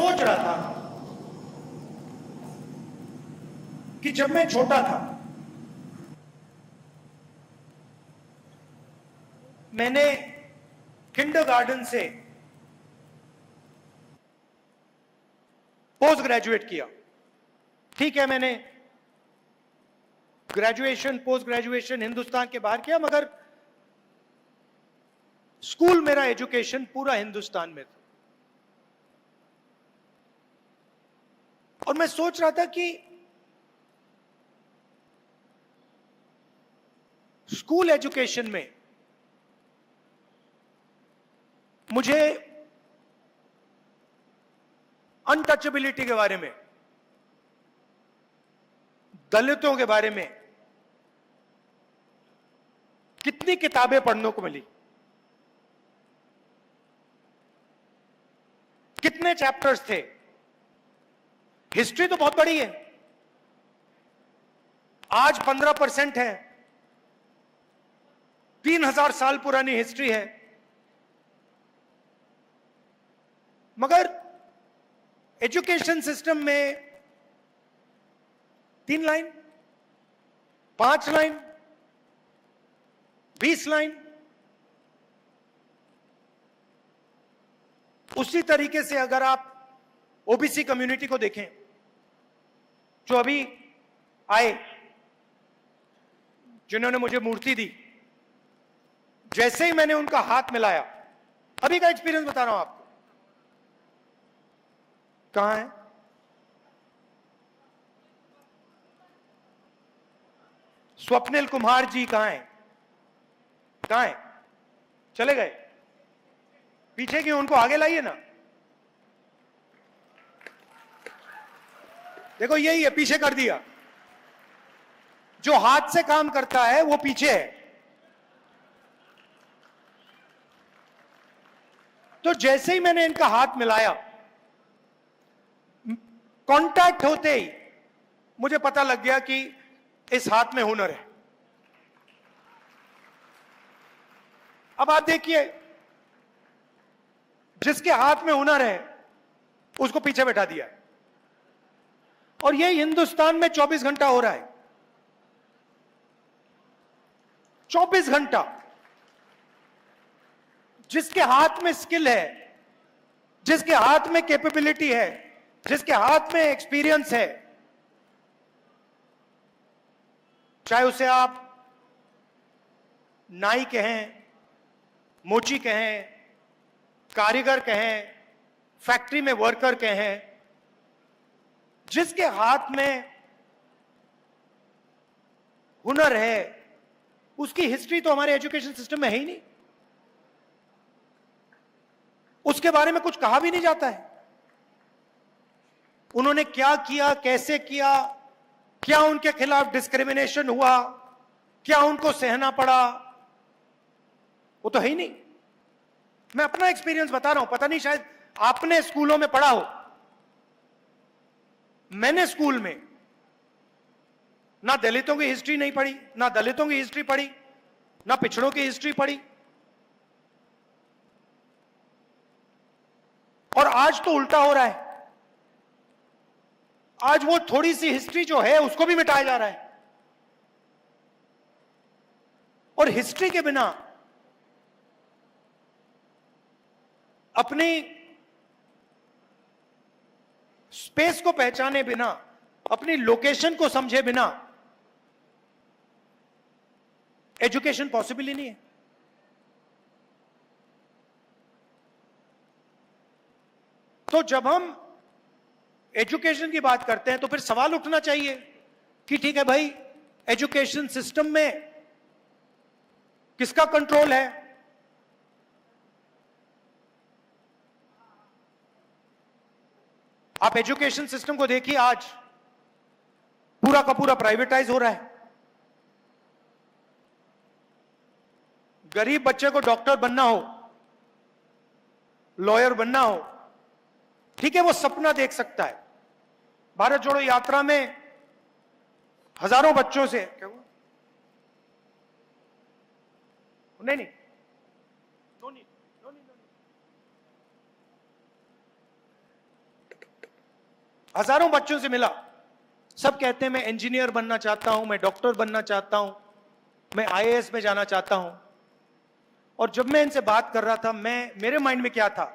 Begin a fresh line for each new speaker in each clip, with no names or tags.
सोच रहा था कि जब मैं छोटा था मैंने किंडरगार्टन से पोस्ट ग्रेजुएट किया। ठीक है, मैंने ग्रेजुएशन पोस्ट ग्रेजुएशन हिंदुस्तान के बाहर किया, मगर स्कूल मेरा एजुकेशन पूरा हिंदुस्तान में था। और मैं सोच रहा था कि स्कूल एजुकेशन में मुझे अनटचेबिलिटी के बारे में, दलितों के बारे में कितनी किताबें पढ़ने को मिली, कितने चैप्टर्स थे। हिस्ट्री तो बहुत बड़ी है, आज 15% है, 3000 साल पुरानी हिस्ट्री है, मगर एजुकेशन सिस्टम में 3 लाइन, 5 लाइन, 20 लाइन, उसी तरीके से अगर आप ओबीसी कम्युनिटी को देखें जो अभी आए, जिन्होंने मुझे मूर्ति दी, जैसे ही मैंने उनका हाथ मिलाया, अभी का एक्सपीरियंस बता रहा हूं आपको। कहां है? स्वप्निल कुमार जी कहां हैं? कहां हैं? चले गए? पीछे क्यों? उनको आगे लाइए ना। देखो यही है, पीछे कर दिया। जो हाथ से काम करता है वो पीछे है। तो जैसे ही मैंने इनका हाथ मिलाया, कांटेक्ट होते ही मुझे पता लग गया कि इस हाथ में हुनर है। अब आप देखिए, जिसके हाथ में हुनर है उसको पीछे बैठा दिया है। और ये हिंदुस्तान में 24 घंटा हो रहा है। 24 घंटा जिसके हाथ में स्किल है, जिसके हाथ में कैपेबिलिटी है, जिसके हाथ में एक्सपीरियंस है, चाहे उसे आप नाई कहें, मोची कहें, कारीगर कहें, फैक्ट्री में वर्कर कहें, जिसके हाथ में हुनर है उसकी हिस्ट्री तो हमारे एजुकेशन सिस्टम में है ही नहीं। उसके बारे में कुछ कहा भी नहीं जाता है। उन्होंने क्या किया, कैसे किया, क्या उनके खिलाफ डिस्क्रिमिनेशन हुआ, क्या उनको सहना पड़ा, वो तो है ही नहीं। मैं अपना एक्सपीरियंस बता रहा हूं, पता नहीं शायद आपने स्कूलों में पढ़ा हो। मैंने स्कूल में ना दलितों की हिस्ट्री नहीं पढ़ी, ना दलितों की हिस्ट्री पढ़ी, ना पिछड़ों की हिस्ट्री पढ़ी। और आज तो उल्टा हो रहा है। आज वो थोड़ी सी हिस्ट्री जो है उसको भी मिटाया जा रहा है। और हिस्ट्री के बिना, अपनी स्पेस को पहचाने बिना, अपनी लोकेशन को समझे बिना एजुकेशन पॉसिबल ही नहीं है। तो जब हम एजुकेशन की बात करते हैं तो फिर सवाल उठना चाहिए कि ठीक है भाई, एजुकेशन सिस्टम में किसका कंट्रोल है? आप एजुकेशन सिस्टम को देखिए, आज पूरा का पूरा प्राइवेटाइज हो रहा है। गरीब बच्चे को डॉक्टर बनना हो, लॉयर बनना हो, ठीक है, वो सपना देख सकता है। भारत जोड़ो यात्रा में हजारों बच्चों से, क्या हुआ? नहीं नहीं, no need, no need, no need. हजारों बच्चों से मिला, सब कहते हैं मैं इंजीनियर बनना चाहता हूं, मैं डॉक्टर बनना चाहता हूं, मैं आईएएस में जाना चाहता हूं। और जब मैं इनसे बात कर रहा था, मेरे माइंड में क्या था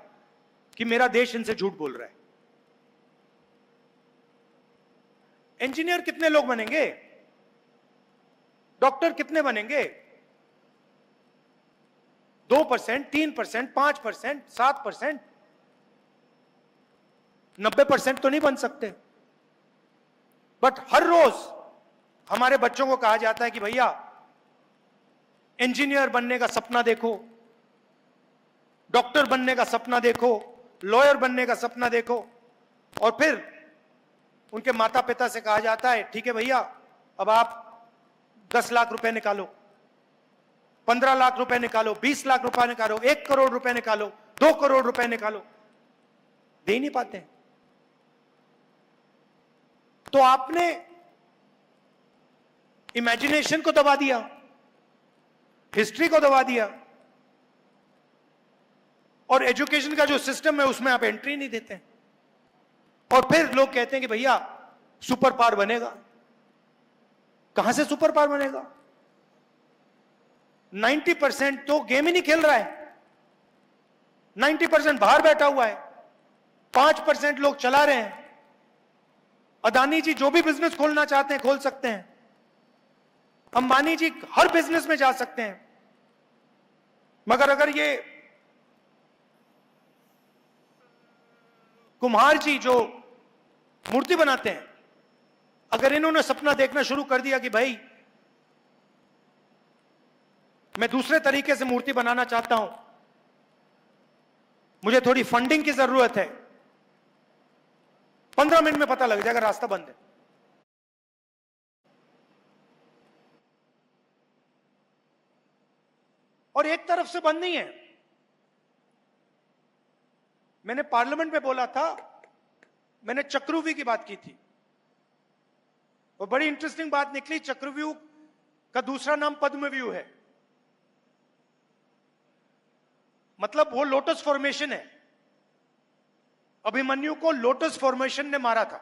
कि मेरा देश इनसे झूठ बोल रहा है। इंजीनियर कितने लोग बनेंगे, डॉक्टर कितने बनेंगे? 2%, 3%, 5%, 7%, 90% तो नहीं बन सकते। बट हर रोज हमारे बच्चों को कहा जाता है कि भैया इंजीनियर बनने का सपना देखो, डॉक्टर बनने का सपना देखो, लॉयर बनने का सपना देखो। और फिर उनके माता पिता से कहा जाता है ठीक है भैया, अब आप 10 लाख रुपए निकालो, 15 लाख रुपए निकालो, 20 लाख रुपए निकालो, 1 करोड़ रुपए निकालो, 2 करोड़ रुपए निकालो। दे ही नहीं पाते। तो आपने इमेजिनेशन को दबा दिया, हिस्ट्री को दबा दिया, और एजुकेशन का जो सिस्टम है उसमें आप एंट्री नहीं देते। और फिर लोग कहते हैं कि भैया सुपर पावर बनेगा। कहां से सुपर पावर बनेगा? 90% तो गेम ही नहीं खेल रहा है, 90% बाहर बैठा हुआ है, 5% लोग चला रहे हैं। अदानी जी जो भी बिजनेस खोलना चाहते हैं खोल सकते हैं, अंबानी जी हर बिजनेस में जा सकते हैं। मगर अगर ये कुम्हार जी जो मूर्ति बनाते हैं, अगर इन्होंने सपना देखना शुरू कर दिया कि भाई मैं दूसरे तरीके से मूर्ति बनाना चाहता हूं, मुझे थोड़ी फंडिंग की जरूरत है, 15 मिनट में पता लग जाएगा रास्ता बंद है। और एक तरफ से बंद नहीं है। मैंने पार्लियामेंट में बोला था, मैंने चक्रव्यूह की बात की थी, और बड़ी इंटरेस्टिंग बात निकली। चक्रव्यूह का दूसरा नाम पद्मव्यूह है, मतलब वो लोटस फॉर्मेशन है। अभिमन्यु को लोटस फॉर्मेशन ने मारा था।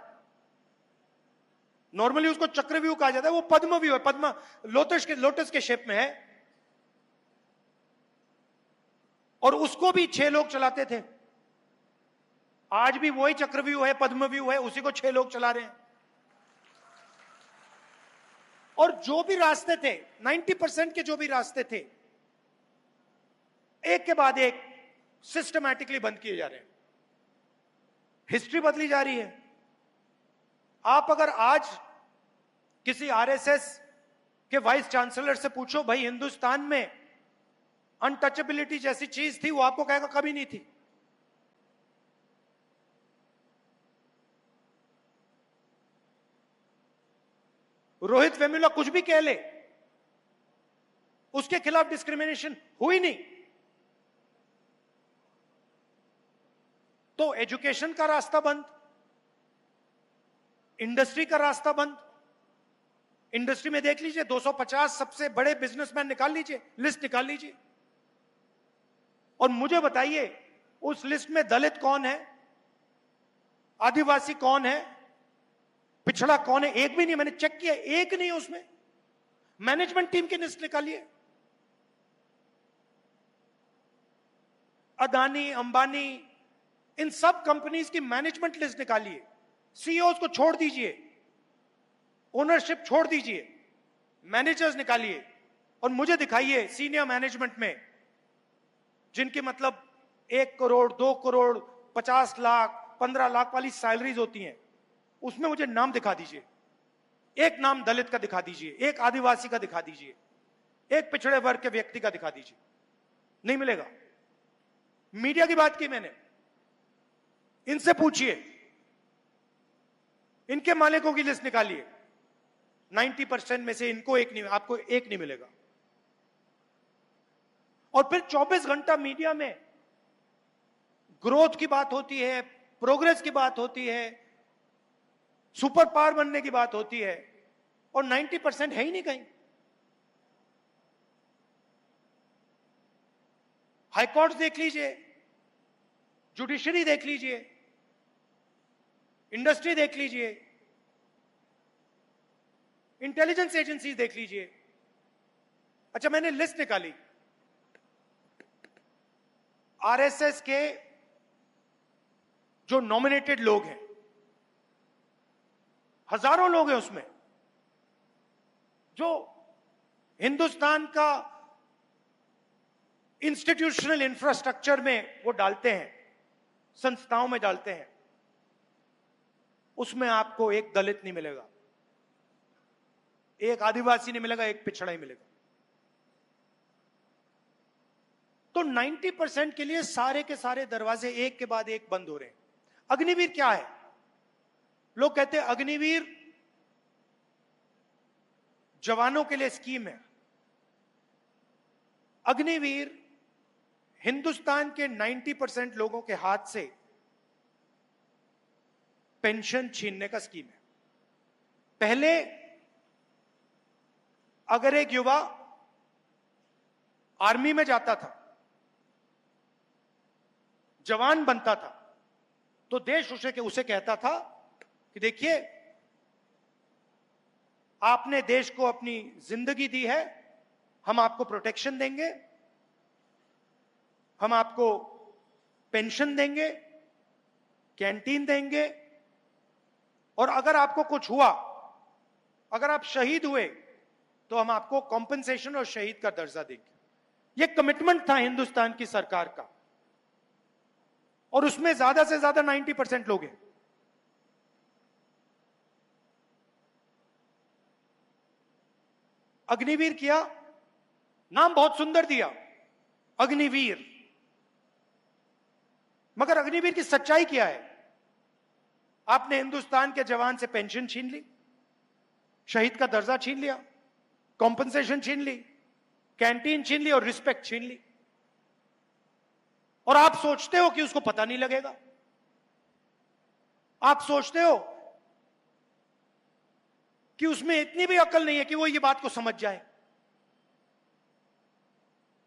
नॉर्मली उसको चक्रव्यूह कहा जाता है, वो पद्मव्यूह है, पद्म लोटस के शेप में है। और उसको भी 6 लोग चलाते थे। आज भी वही चक्रव्यूह है, पद्मव्यूह है, उसी को 6 लोग चला रहे हैं। और जो भी रास्ते थे, 90% के जो भी रास्ते थे, एक के बाद एक सिस्टमैटिकली बंद किए जा रहे हैं। हिस्ट्री बदली जा रही है। आप अगर आज किसी आरएसएस के वाइस चांसलर से पूछो भाई हिंदुस्तान में अनटचेबिलिटी जैसी चीज थी, वो आपको कहेगा कभी नहीं थी। रोहित वेमुला कुछ भी कह ले, उसके खिलाफ डिस्क्रिमिनेशन हुई नहीं। तो एजुकेशन का रास्ता बंद, इंडस्ट्री का रास्ता बंद। इंडस्ट्री में देख लीजिए, 250 सबसे बड़े बिजनेसमैन निकाल लीजिए, लिस्ट निकाल लीजिए, और मुझे बताइए उस लिस्ट में दलित कौन है, आदिवासी कौन है, पिछड़ा कौन है? एक भी नहीं। मैंने चेक किया, एक नहीं है उसमें। मैनेजमेंट टीम की लिस्ट निकालिए, अदानी, अंबानी, इन सब कंपनीज की मैनेजमेंट लिस्ट निकालिए। सीईओज को छोड़ दीजिए, ओनरशिप छोड़ दीजिए, मैनेजर्स निकालिए, और मुझे दिखाइए सीनियर मैनेजमेंट में जिनकी मतलब 1 करोड़, 2 करोड़, 50 लाख, 15 लाख वाली सैलरीज होती हैं, उसमें मुझे नाम दिखा दीजिए। एक नाम दलित का दिखा दीजिए, एक आदिवासी का दिखा दीजिए, एक पिछड़े वर्ग के व्यक्ति का दिखा दीजिए। नहीं मिलेगा। मीडिया की बात की मैंने, इनसे पूछिए, इनके मालिकों की लिस्ट निकालिए, 90% में से इनको एक नहीं, आपको एक नहीं मिलेगा। और फिर 24 घंटा मीडिया में ग्रोथ की बात होती है, प्रोग्रेस की बात होती है, सुपर पावर बनने की बात होती है, और 90% है ही नहीं कहीं। हाईकोर्ट देख लीजिए, जुडिशरी देख लीजिए, इंडस्ट्री देख लीजिए, इंटेलिजेंस एजेंसीज देख लीजिए। अच्छा, मैंने लिस्ट निकाली आरएसएस के जो नॉमिनेटेड लोग हैं, हजारों लोग हैं उसमें, जो हिंदुस्तान का इंस्टीट्यूशनल इंफ्रास्ट्रक्चर में वो डालते हैं, संस्थाओं में डालते हैं। उसमें आपको एक दलित नहीं मिलेगा, एक आदिवासी नहीं मिलेगा, एक पिछड़ा ही मिलेगा। तो 90% के लिए सारे के सारे दरवाजे एक के बाद एक बंद हो रहे हैं। अग्निवीर क्या है? लोग कहते हैं अग्निवीर जवानों के लिए स्कीम है। अग्निवीर हिंदुस्तान के 90% लोगों के हाथ से पेंशन छीनने का स्कीम है। पहले अगर एक युवा आर्मी में जाता था, जवान बनता था, तो देश उसे कहता था कि देखिए, आपने देश को अपनी जिंदगी दी है, हम आपको प्रोटेक्शन देंगे, हम आपको पेंशन देंगे, कैंटीन देंगे, और अगर आपको कुछ हुआ, अगर आप शहीद हुए, तो हम आपको कॉम्पेंसेशन और शहीद का दर्जा देंगे। यह कमिटमेंट था हिंदुस्तान की सरकार का, और उसमें ज्यादा से ज्यादा 90% लोग हैं। अग्निवीर किया, नाम बहुत सुंदर दिया, अग्निवीर, मगर अग्निवीर की सच्चाई क्या है? आपने हिंदुस्तान के जवान से पेंशन छीन ली, शहीद का दर्जा छीन लिया, कॉम्पेंसेशन छीन ली, कैंटीन छीन ली और रिस्पेक्ट छीन ली, और आप सोचते हो कि उसको पता नहीं लगेगा। आप सोचते हो कि उसमें इतनी भी अकल नहीं है कि वो ये बात को समझ जाए।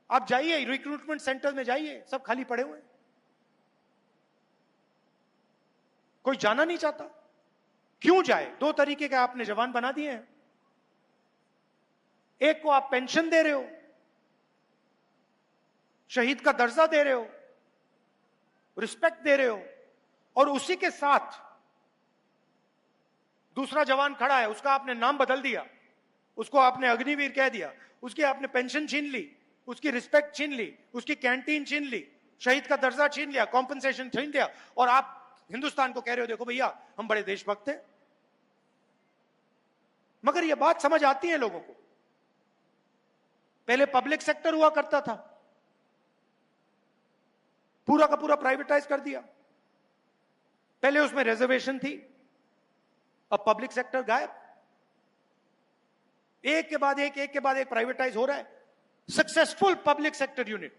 आप जाइए रिक्रूटमेंट सेंटर में, जाइए, सब खाली पड़े हुए हैं, कोई जाना नहीं चाहता। क्यों जाए? दो तरीके के आपने जवान बना दिए हैं। एक को आप पेंशन दे रहे हो, शहीद का दर्जा दे रहे हो, रिस्पेक्ट दे रहे हो, और उसी के साथ दूसरा जवान खड़ा है, उसका आपने नाम बदल दिया, उसको आपने अग्निवीर कह दिया, उसकी आपने पेंशन छीन ली, उसकी रिस्पेक्ट छीन ली, उसकी कैंटीन छीन ली, शहीद का दर्जा छीन लिया, कॉम्पेंसेशन छीन लिया, और आप हिंदुस्तान को कह रहे हो देखो भैया हम बड़े देशभक्त हैं। मगर यह बात समझ आती है लोगों को। पहले पब्लिक सेक्टर हुआ करता था, पूरा का पूरा प्राइवेटाइज कर दिया। पहले उसमें रिजर्वेशन थी, अब पब्लिक सेक्टर गायब। एक के बाद एक प्राइवेटाइज हो रहा है। सक्सेसफुल पब्लिक सेक्टर यूनिट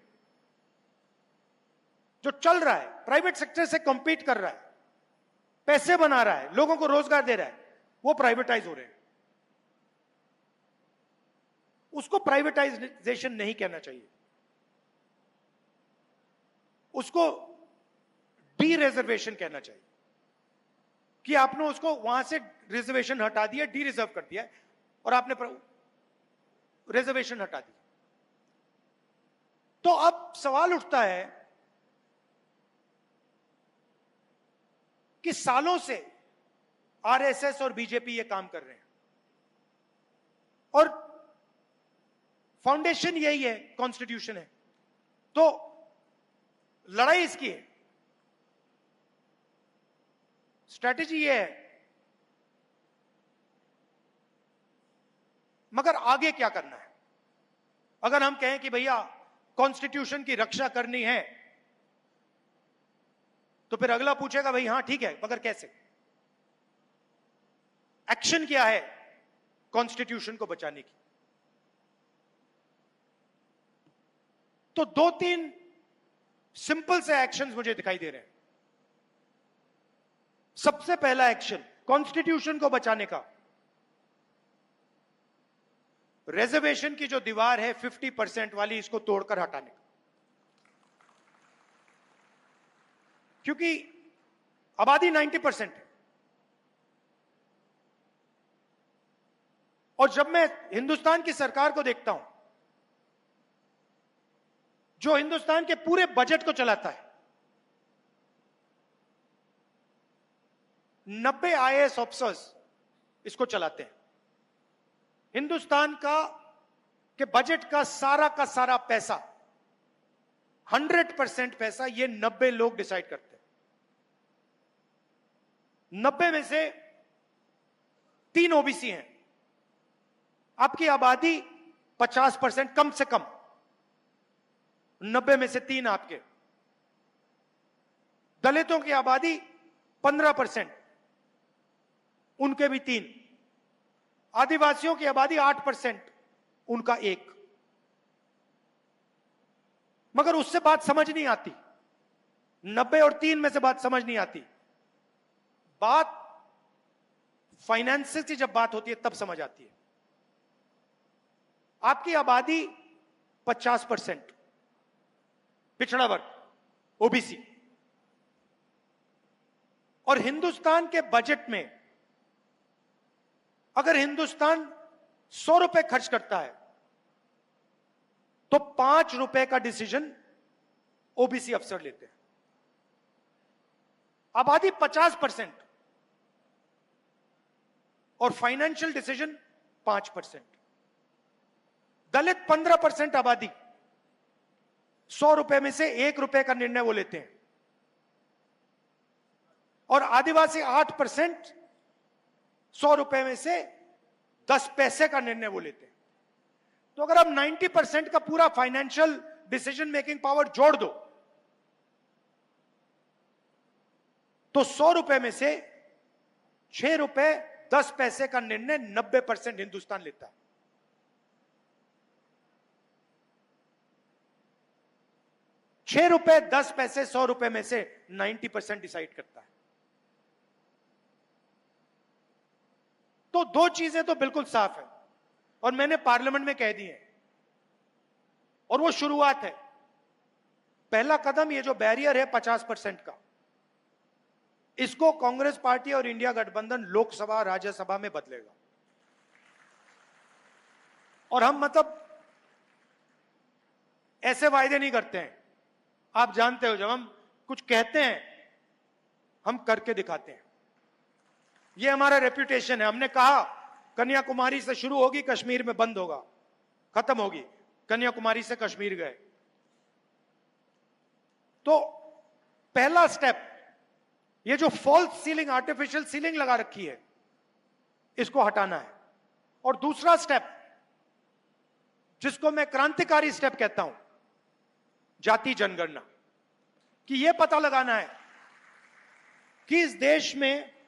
जो चल रहा है, प्राइवेट सेक्टर से कॉम्पीट कर रहा है, पैसे बना रहा है, लोगों को रोजगार दे रहा है, वो प्राइवेटाइज हो रहे हैं। उसको प्राइवेटाइजेशन नहीं कहना चाहिए, उसको डी रिजर्वेशन कहना चाहिए, कि आपने उसको वहां से रिजर्वेशन हटा दिया, डी रिजर्व कर दिया, और आपने रिजर्वेशन हटा दी। तो अब सवाल उठता है कि सालों से आरएसएस और बीजेपी ये काम कर रहे हैं, और फाउंडेशन यही है, कॉन्स्टिट्यूशन है। तो लड़ाई इसकी है, स्ट्रैटेजी ये है, मगर आगे क्या करना है? अगर हम कहें कि भैया कॉन्स्टिट्यूशन की रक्षा करनी है, तो फिर अगला पूछेगा भाई हां ठीक है, मगर कैसे? एक्शन क्या है कॉन्स्टिट्यूशन को बचाने की? तो दो तीन सिंपल से एक्शंस मुझे दिखाई दे रहे हैं। सबसे पहला एक्शन कॉन्स्टिट्यूशन को बचाने का, रिजर्वेशन की जो दीवार है 50% वाली, इसको तोड़कर हटाने का। क्योंकि आबादी 90% है, और जब मैं हिंदुस्तान की सरकार को देखता हूं, जो हिंदुस्तान के पूरे बजट को चलाता है, 90 आईएएस ऑफिसर्स इसको चलाते हैं। हिंदुस्तान के बजट का सारा पैसा, 100% पैसा ये 90 लोग डिसाइड करते हैं। 90 में से 3 ओबीसी हैं। आपकी आबादी 50% कम से कम, 90 में से 3 आपके। दलितों की आबादी 15%, उनके भी 3। आदिवासियों की आबादी 8%, उनका 1। मगर उससे बात समझ नहीं आती। 90 और 3 में से बात समझ नहीं आती। बात फाइनेंस की जब बात होती है तब समझ आती है। आपकी आबादी 50%, पिछड़ा वर्ग, ओबीसी। और हिंदुस्तान के बजट में अगर हिंदुस्तान 100 रुपए खर्च करता है तो 5 रुपए का डिसीजन ओबीसी अफसर लेते हैं। आबादी 50% और फाइनेंशियल डिसीजन 5%। दलित 15% आबादी, 100 रुपए में से 1 रुपए का निर्णय वो लेते हैं। और आदिवासी 8%, 100 रुपए में से 10 पैसे का निर्णय वो लेते हैं। तो अगर आप 90% का पूरा फाइनेंशियल डिसीजन मेकिंग पावर जोड़ दो तो 100 रुपए में से 6 रुपए 10 पैसे का निर्णय 90% हिंदुस्तान लेता है। ₹6 100 रुपए में से 90% डिसाइड करता है। तो 2 चीजें तो बिल्कुल साफ है और मैंने पार्लियामेंट में कह दी है, और वो शुरुआत है। पहला कदम ये जो बैरियर है 50% का, इसको कांग्रेस पार्टी और इंडिया गठबंधन लोकसभा राज्यसभा में बदलेगा। और हम मतलब ऐसे वायदे नहीं करते हैं। आप जानते हो, जब हम कुछ कहते हैं हम करके दिखाते हैं। ये हमारा रेप्यूटेशन है। हमने कहा कन्याकुमारी से शुरू होगी, कश्मीर में बंद होगा, खत्म होगी। कन्याकुमारी से कश्मीर गए। तो पहला स्टेप, ये जो फॉल्स सीलिंग, आर्टिफिशियल सीलिंग लगा रखी है, इसको हटाना है। और दूसरा स्टेप, जिसको मैं क्रांतिकारी स्टेप कहता हूं, जाति जनगणना, कि यह पता लगाना है कि इस देश में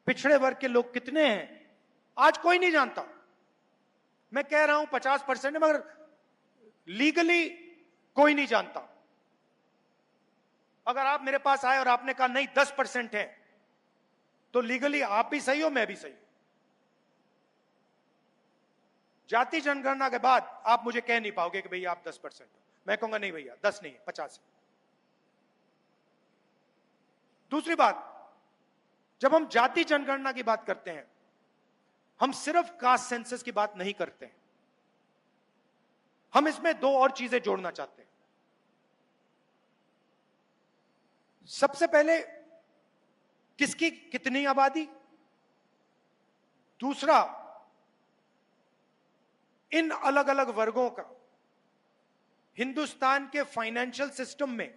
पिछड़े वर्ग के लोग कितने हैं। आज कोई नहीं जानता। मैं कह रहा हूं 50% है, मगर लीगली कोई नहीं जानता। अगर आप मेरे पास आए और आपने कहा नहीं 10% है, तो लीगली आप भी सही हो, मैं भी सही। जाति जनगणना के बाद आप मुझे कह नहीं पाओगे कि भैया आप 10% हो। मैं कहूंगा नहीं भैया 10 नहीं है, 50 है। दूसरी बात, जब हम जाति जनगणना की बात करते हैं, हम सिर्फ कास्ट सेंसस की बात नहीं करते हैं। हम इसमें 2 और चीजें जोड़ना चाहते हैं। सबसे पहले, किसकी कितनी आबादी। दूसरा, इन अलग अलग वर्गों का हिंदुस्तान के फाइनेंशियल सिस्टम में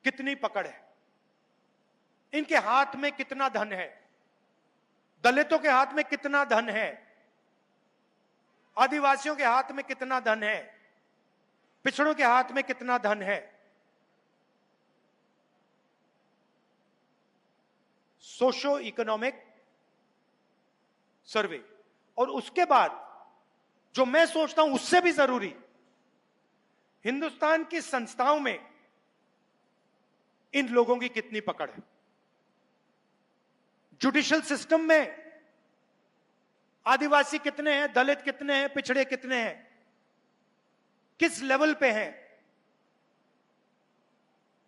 कितनी पकड़ है, इनके हाथ में कितना धन है। दलितों के हाथ में कितना धन है, आदिवासियों के हाथ में कितना धन है, पिछड़ों के हाथ में कितना धन है। Socio economic survey. और उसके बाद जो मैं सोचता हूं उससे भी जरूरी, हिंदुस्तान की संस्थाओं में इन लोगों की कितनी पकड़ है। जुडिशियल सिस्टम में आदिवासी कितने हैं, दलित कितने हैं, पिछड़े कितने हैं, किस लेवल पे हैं।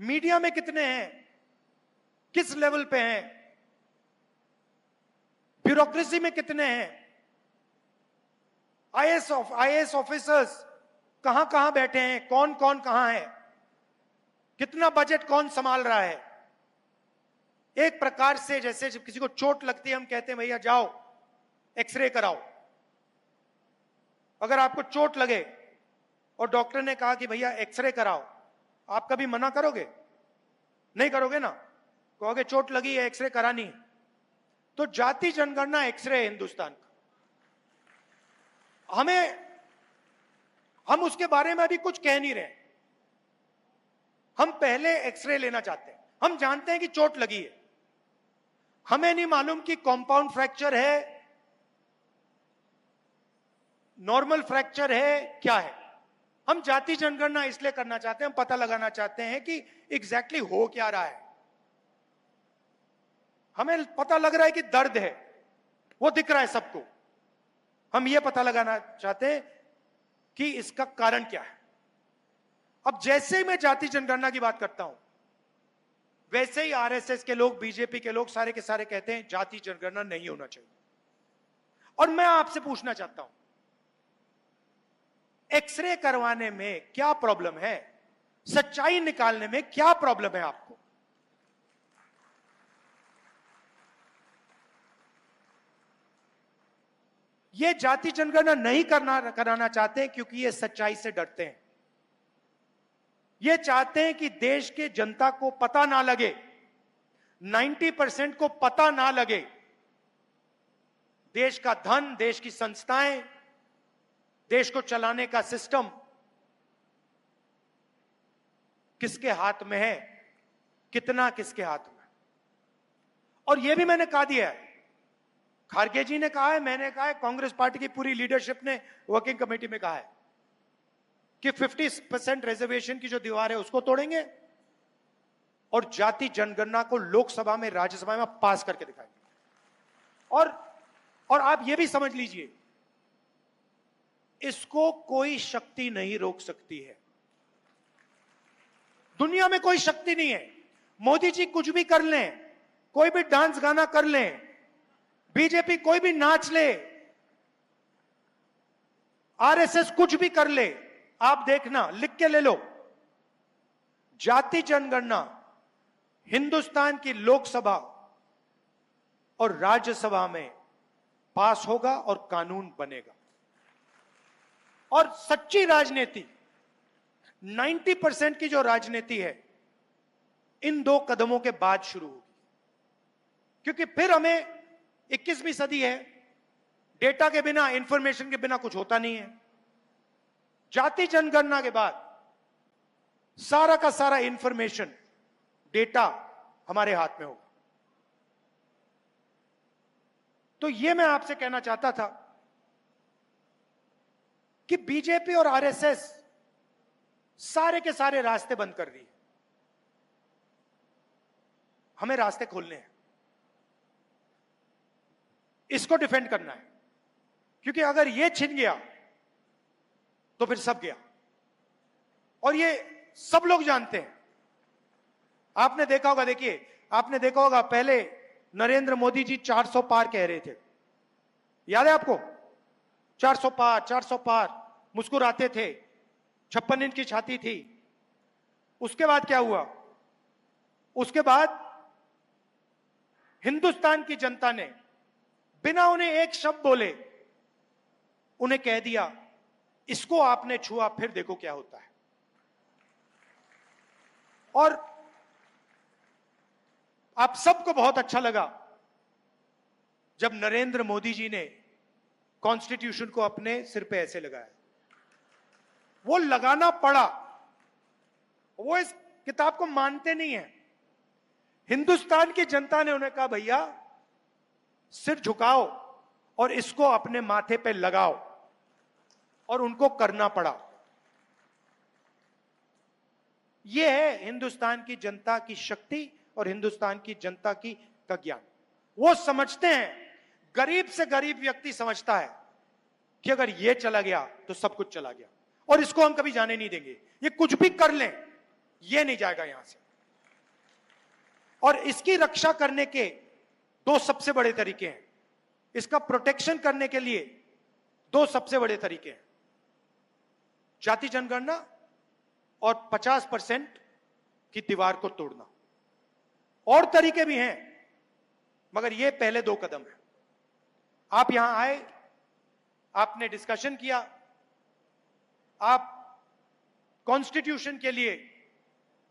मीडिया में कितने हैं, किस लेवल पे हैं। ब्यूरोक्रेसी में कितने हैं, आईएएस ऑफिसर्स कहां कहां बैठे हैं, कौन कौन कहां है, कितना बजट कौन संभाल रहा है। एक प्रकार से जैसे जब किसी को चोट लगती है हम कहते हैं भैया जाओ एक्सरे कराओ। अगर आपको चोट लगे और डॉक्टर ने कहा कि भैया एक्सरे कराओ, आप कभी मना करोगे? नहीं करोगे ना, कहोगे चोट लगी है एक्सरे करानी है। तो जाति जनगणना एक्सरे है हिंदुस्तान का। हम उसके बारे में अभी कुछ कह नहीं रहे। हम पहले एक्सरे लेना चाहते हैं। हम जानते हैं कि चोट लगी है, हमें नहीं मालूम कि कंपाउंड फ्रैक्चर है, नॉर्मल फ्रैक्चर है, क्या है। हम जाति जनगणना इसलिए करना चाहते हैं, हम पता लगाना चाहते हैं कि एग्जैक्टली हो क्या रहा है। हमें पता लग रहा है कि दर्द है, वो दिख रहा है सबको। हम ये पता लगाना चाहते हैं कि इसका कारण क्या है। अब जैसे ही मैं जाति जनगणना की बात करता हूं, वैसे ही आरएसएस के लोग, बीजेपी के लोग सारे के सारे कहते हैं जाति जनगणना नहीं होना चाहिए। और मैं आपसे पूछना चाहता हूं, एक्सरे करवाने में क्या प्रॉब्लम है? सच्चाई निकालने में क्या प्रॉब्लम है आपको? ये जाति जनगणना नहीं कराना चाहते क्योंकि ये सच्चाई से डरते हैं। ये चाहते हैं कि देश के जनता को पता ना लगे, 90% को पता ना लगे देश का धन, देश की संस्थाएं, देश को चलाने का सिस्टम किसके हाथ में है, कितना किसके हाथ में। और यह भी मैंने कहा दिया है, खारगे जी ने कहा है, मैंने कहा है, कांग्रेस पार्टी की पूरी लीडरशिप ने वर्किंग कमेटी में कहा है कि 50% रिजर्वेशन की जो दीवार है उसको तोड़ेंगे और जाति जनगणना को लोकसभा में, राज्यसभा में पास करके दिखाएंगे। और आप यह भी समझ लीजिए, इसको कोई शक्ति नहीं रोक सकती है। दुनिया में कोई शक्ति नहीं है। मोदी जी कुछ भी कर लें, कोई भी डांस गाना कर लें, बीजेपी कोई भी नाच ले, आरएसएस कुछ भी कर ले, आप देखना, लिख के ले लो, जाति जनगणना हिंदुस्तान की लोकसभा और राज्यसभा में पास होगा और कानून बनेगा। और सच्ची राजनीति, 90% की जो राजनीति है, इन दो कदमों के बाद शुरू होगी। क्योंकि फिर हमें 21वीं सदी है, डेटा के बिना, इंफॉर्मेशन के बिना कुछ होता नहीं है। जाति जनगणना के बाद सारा का सारा इंफॉर्मेशन, डेटा हमारे हाथ में होगा। तो यह मैं आपसे कहना चाहता था कि बीजेपी और आरएसएस सारे के सारे रास्ते बंद कर रही है। हमें रास्ते खोलने हैं, इसको डिफेंड करना है। क्योंकि अगर यह छिन गया तो फिर सब गया। और ये सब लोग जानते हैं। आपने देखा होगा, देखिए, आपने देखा होगा, पहले नरेंद्र मोदी जी 400 पार कह रहे थे, याद है आपको? 400 पार, 400 पार, मुस्कुराते थे, 56 इंच की छाती थी। उसके बाद क्या हुआ? उसके बाद हिंदुस्तान की जनता ने बिना उन्हें एक शब्द बोले उन्हें कह दिया, इसको आपने छुआ फिर देखो क्या होता है। और आप सबको बहुत अच्छा लगा जब नरेंद्र मोदी जी ने कॉन्स्टिट्यूशन को अपने सिर पे ऐसे लगाया। वो लगाना पड़ा, वो इस किताब को मानते नहीं है। हिंदुस्तान की जनता ने उन्हें कहा, भैया सिर झुकाओ और इसको अपने माथे पे लगाओ, और उनको करना पड़ा। यह है हिंदुस्तान की जनता की शक्ति और हिंदुस्तान की जनता का ज्ञान। वो समझते हैं, गरीब से गरीब व्यक्ति समझता है कि अगर यह चला गया तो सब कुछ चला गया, और इसको हम कभी जाने नहीं देंगे। ये कुछ भी कर लें, यह नहीं जाएगा यहां से। और इसकी रक्षा करने के दो सबसे बड़े तरीके हैं। इसका प्रोटेक्शन करने के लिए दो सबसे बड़े तरीके हैं, जाति जनगणना और 50% की दीवार को तोड़ना। और तरीके भी हैं, मगर ये पहले दो कदम है। आप यहां आए, आपने डिस्कशन किया, आप कॉन्स्टिट्यूशन के लिए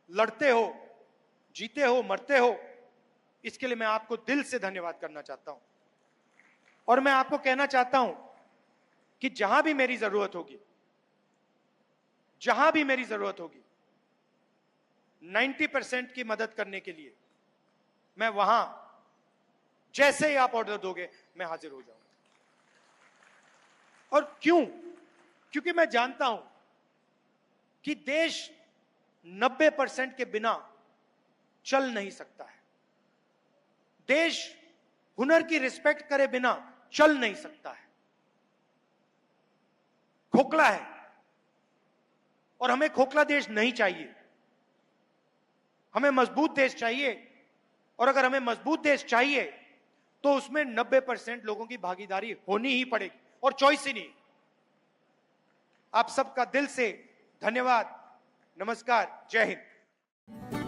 लड़ते हो, जीते हो, मरते हो, इसके लिए मैं आपको दिल से धन्यवाद करना चाहता हूं। और मैं आपको कहना चाहता हूं कि जहां भी मेरी जरूरत होगी, जहां भी मेरी जरूरत होगी, 90% की मदद करने के लिए मैं वहां, जैसे ही आप ऑर्डर दोगे, मैं हाजिर हो जाऊंगा। और क्यों? क्योंकि मैं जानता हूं कि देश 90% के बिना चल नहीं सकता है। देश हुनर की रिस्पेक्ट करे बिना चल नहीं सकता है। खोखला है, और हमें खोखला देश नहीं चाहिए। हमें मजबूत देश चाहिए, और अगर हमें मजबूत देश चाहिए तो उसमें 90% लोगों की भागीदारी होनी ही पड़ेगी, और चॉइस ही नहीं। आप सबका दिल से धन्यवाद, नमस्कार, जय हिंद।